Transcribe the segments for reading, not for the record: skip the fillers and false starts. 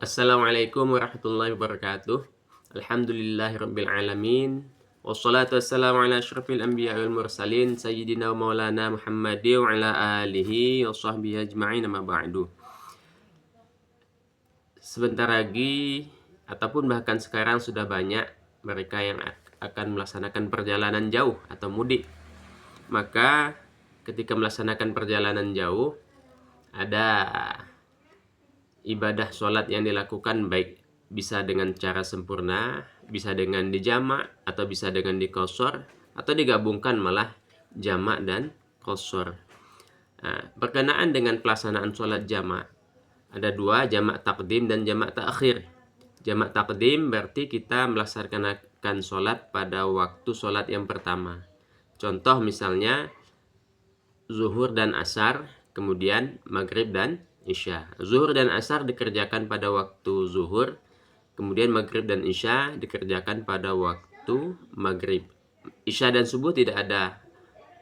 Assalamualaikum warahmatullahi wabarakatuh. Alhamdulillahirabbil alamin. Wassalatu wassalamu ala asyrafil anbiya'i wal mursalin sayyidina wa maulana Muhammadin wa ala alihi wa sahbihi ajma'in amma ba'du. Sebentar lagi ataupun bahkan sekarang sudah banyak mereka yang akan melaksanakan perjalanan jauh atau mudik. Maka ketika melaksanakan perjalanan jauh ada ibadah sholat yang dilakukan baik bisa dengan cara sempurna, bisa dengan dijamak, atau bisa dengan dikosor, atau digabungkan malah jamak dan kosor. Nah, berkenaan dengan pelaksanaan sholat jamak, ada dua, jamak takdim dan jamak ta'khir. Jamak takdim berarti kita melaksanakan sholat pada waktu sholat yang pertama. Contoh misalnya zuhur dan asar, kemudian maghrib dan isya. Zuhur dan asar dikerjakan pada waktu zuhur, kemudian maghrib dan isya dikerjakan pada waktu maghrib. Isya dan subuh tidak ada,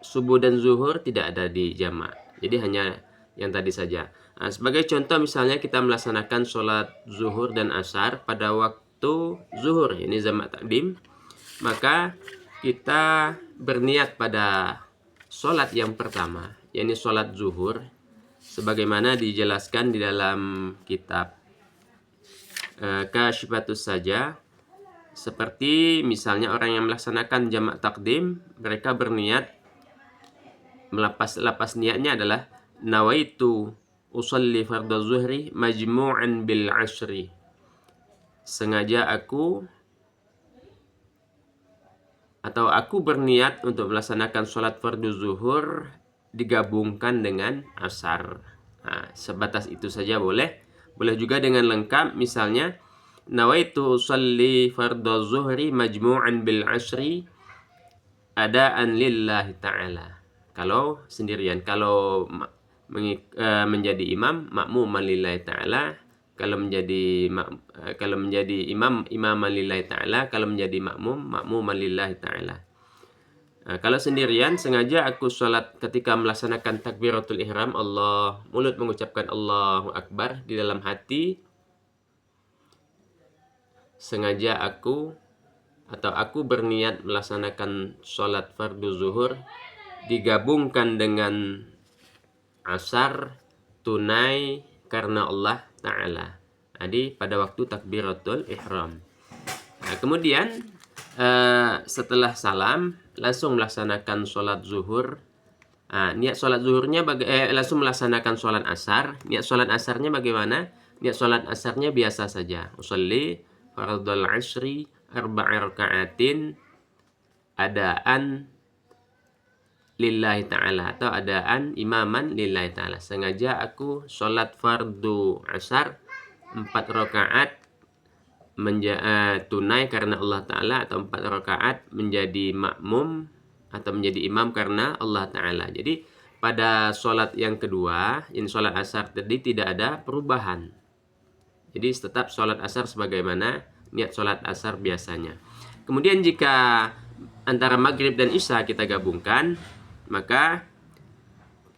subuh dan zuhur tidak ada di jamak. Jadi hanya yang tadi saja. Nah, sebagai contoh misalnya kita melaksanakan sholat zuhur dan asar pada waktu zuhur, ini jamak takdim, maka kita berniat pada sholat yang pertama, yakni sholat zuhur, sebagaimana dijelaskan di dalam kitab Kasyifatus Saja. Seperti misalnya orang yang melaksanakan jamak takdim, mereka berniat, lapas niatnya adalah nawaitu usalli fardhu zuhri majmu'an bil ashri. Sengaja aku berniat untuk melaksanakan sholat fardu zuhur digabungkan dengan asar. Nah, sebatas itu saja boleh. Boleh juga dengan lengkap, misalnya nawaitu usalli fardhu zuhri majmu'an bil ashri adaan lillahi ta'ala. Kalau sendirian, kalau menjadi imam, makmuman lillahi ta'ala. Kalau menjadi imam, imaman lillahi ta'ala. Kalau menjadi makmum, makmuman lillahi ta'ala. Nah, kalau sendirian, sengaja aku sholat ketika melaksanakan takbiratul ihram, mulut mengucapkan Allahu Akbar, di dalam hati sengaja aku berniat melaksanakan sholat fardu zuhur digabungkan dengan asar tunai karena Allah Ta'ala. Jadi pada waktu takbiratul ihram. Nah, kemudian setelah salam langsung melaksanakan sholat zuhur. Niat sholat zuhurnya langsung melaksanakan sholat asar. Niat sholat asarnya bagaimana? Niat sholat asarnya biasa saja. Usalli fardhal asri arba'a raka'atin adaan lillahi ta'ala, atau adaan imaman lillahi ta'ala. Sengaja aku sholat fardu asar 4 rakaat tunai karena Allah Ta'ala, atau 4 rakaat menjadi makmum atau menjadi imam karena Allah Ta'ala. Jadi pada sholat yang kedua, ini sholat asar tadi, tidak ada perubahan. Jadi tetap sholat asar sebagaimana niat sholat asar biasanya. Kemudian jika antara maghrib dan isya kita gabungkan, maka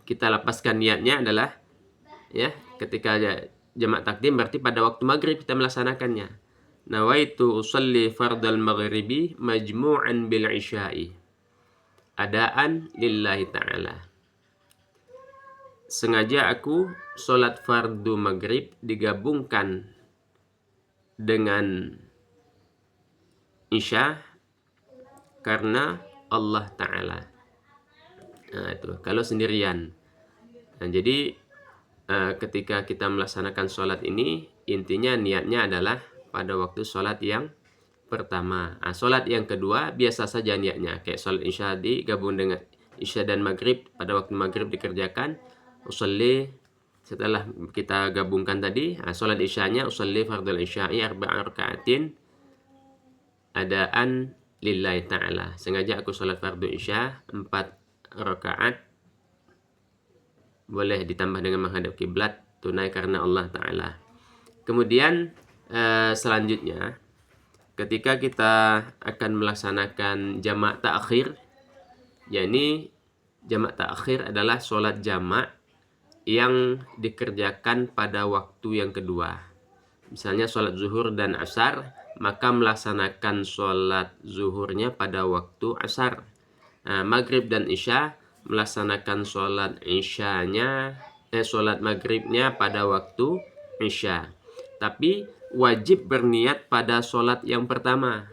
kita lepaskan niatnya adalah ketika jamak takdim berarti pada waktu maghrib kita melaksanakannya. Nawaitu usalli fardal maghribi majmu'an bil isya'i adaan lillahi ta'ala. Sengaja aku sholat fardu maghrib digabungkan dengan isya karena Allah Ta'ala. Nah, itu kalau sendirian. Nah, jadi ketika kita melaksanakan sholat ini, intinya niatnya adalah pada waktu sholat yang pertama. Sholat yang kedua biasa saja niatnya, kayak sholat isya digabung dengan isya dan maghrib, pada waktu maghrib dikerjakan usalli, setelah kita gabungkan tadi sholat isyanya usalli fardhul isya'i arba'a raka'atin adaan lillahi ta'ala. Sengaja aku sholat fardu isya 4 rakaat, boleh ditambah dengan menghadap kiblat, tunai karena Allah Ta'ala. Kemudian selanjutnya ketika kita akan melaksanakan jamak ta'khir, yakni jamak ta'khir adalah sholat jamak yang dikerjakan pada waktu yang kedua. misalnya sholat zuhur dan asar, maka melaksanakan sholat zuhurnya pada waktu asar. Maghrib dan isya, melaksanakan sholat maghribnya pada waktu isya. Tapi wajib berniat pada sholat yang pertama.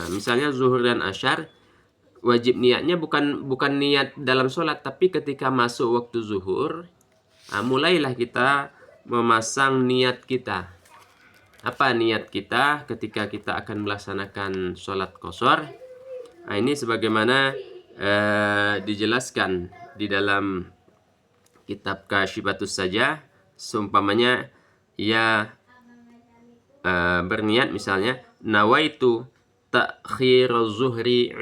Misalnya zuhur dan asar, wajib niatnya bukan niat dalam sholat, tapi ketika masuk waktu zuhur, mulailah kita memasang niat kita. Apa niat kita ketika kita akan melaksanakan sholat qashar? Ini sebagaimana dijelaskan di dalam kitab Kashifatus Sajah. Seumpamanya ia berniat misalnya nawaitu ta'khiruz zuhri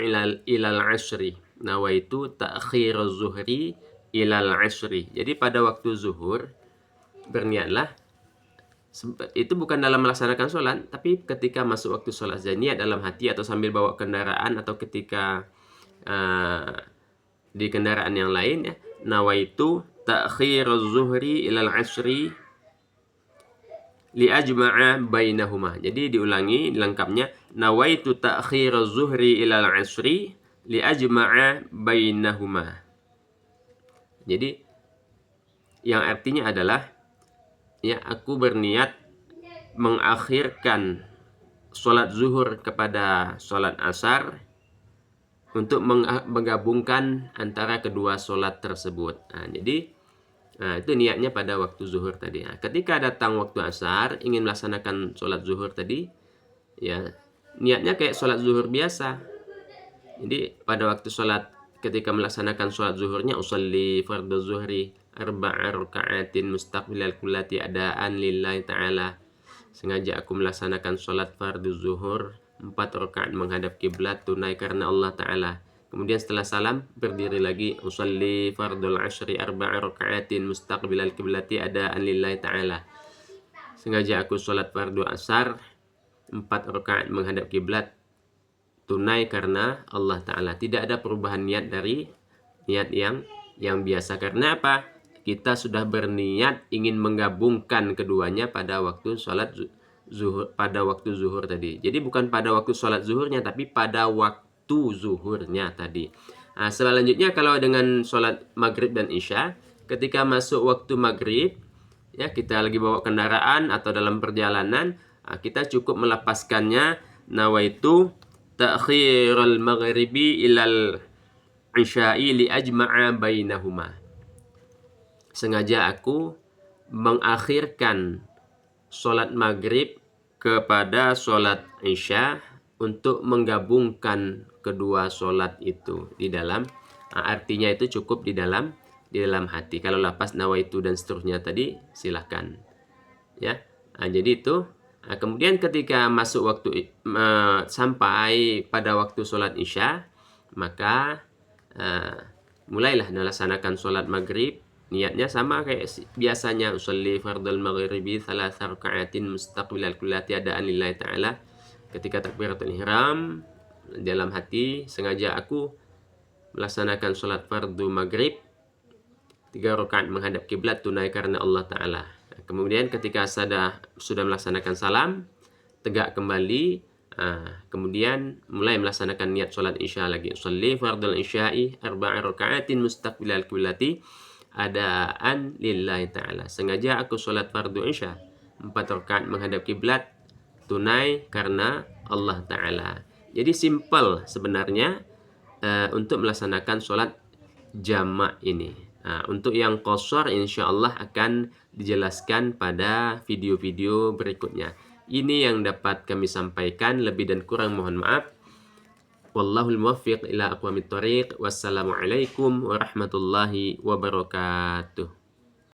ilal asri. Nawaitu ta'khiruz zuhri ilal asri. Jadi pada waktu zuhur berniatlah, itu bukan dalam melaksanakan sholat, tapi ketika masuk waktu sholat, niat dalam hati atau sambil bawa kendaraan atau ketika di kendaraan yang lain, ya. Nawaitu ta'khiruz zuhri ilal asri li ajma'a bainahuma. Jadi diulangi lengkapnya, nawaitu ta'khiruz zuhri ilal asri li ajma'a bainahuma. Jadi yang artinya adalah, ya, aku berniat mengakhirkan sholat zuhur kepada sholat asar untuk menggabungkan antara kedua sholat tersebut. Jadi itu niatnya pada waktu zuhur tadi. Ketika datang waktu asar, ingin melaksanakan sholat zuhur tadi, ya niatnya kayak sholat zuhur biasa. Jadi pada waktu sholat, ketika melaksanakan sholat zuhurnya, usolli fardhu zuhri arba'a raka'atin mustaqbilal qiblati adaan lillahi ta'ala. Sengaja aku melaksanakan sholat fardu zuhur 4 rakaat menghadap kiblat tunai karena Allah Ta'ala. Kemudian setelah salam berdiri lagi, usolli fardul ashri arba'a raka'atin mustaqbilal qiblati adaan lillahi ta'ala. Sengaja aku sholat fardu asar 4 rakaat menghadap kiblat tunai karena Allah Ta'ala. Tidak ada perubahan niat dari niat yang biasa. Karena apa? Kita sudah berniat ingin menggabungkan keduanya pada waktu sholat zuhur, pada waktu zuhur tadi. Jadi bukan pada waktu sholat zuhurnya, tapi pada waktu zuhurnya tadi. Selanjutnya kalau dengan sholat maghrib dan isya, ketika masuk waktu maghrib, ya kita lagi bawa kendaraan atau dalam perjalanan, kita cukup melapaskannya, nawaitu ta'khirul maghribi ilal isya'i li ajma'a bainahuma. Sengaja aku mengakhirkan sholat maghrib kepada sholat isya untuk menggabungkan kedua sholat itu di dalam, artinya itu cukup di dalam hati. Kalau lapas nawaitu dan seterusnya tadi silahkan, ya. Jadi itu. Kemudian ketika masuk waktu sampai pada waktu sholat isya, maka mulailah melaksanakan sholat maghrib. Niatnya sama kayak biasanya, usolli fardul maghribi 3 raka'atin mustaqbilal qiblati adaan lillahi ta'ala. Ketika takbiratul ihram, dalam hati sengaja aku melaksanakan sholat fardu maghrib 3 rakaat menghadap kiblat tunai karena Allah Ta'ala. Kemudian ketika sudah melaksanakan salam, tegak kembali, kemudian mulai melaksanakan niat sholat isya lagi. Usolli fardul isya'i 4 raka'atin mustaqbilal qiblati adaan lillahi ta'ala. Sengaja aku sholat fardu isya 4 rakaat menghadap kiblat tunai karena Allah Ta'ala. Jadi simple sebenarnya untuk melaksanakan sholat jamak ini. Untuk yang qashar insya Allah akan dijelaskan pada video-video berikutnya. Ini yang dapat kami sampaikan, lebih dan kurang mohon maaf. Wallahul muwaffiq ila aqwamit thoriq. Wassalamualaikum warahmatullahi wabarakatuh.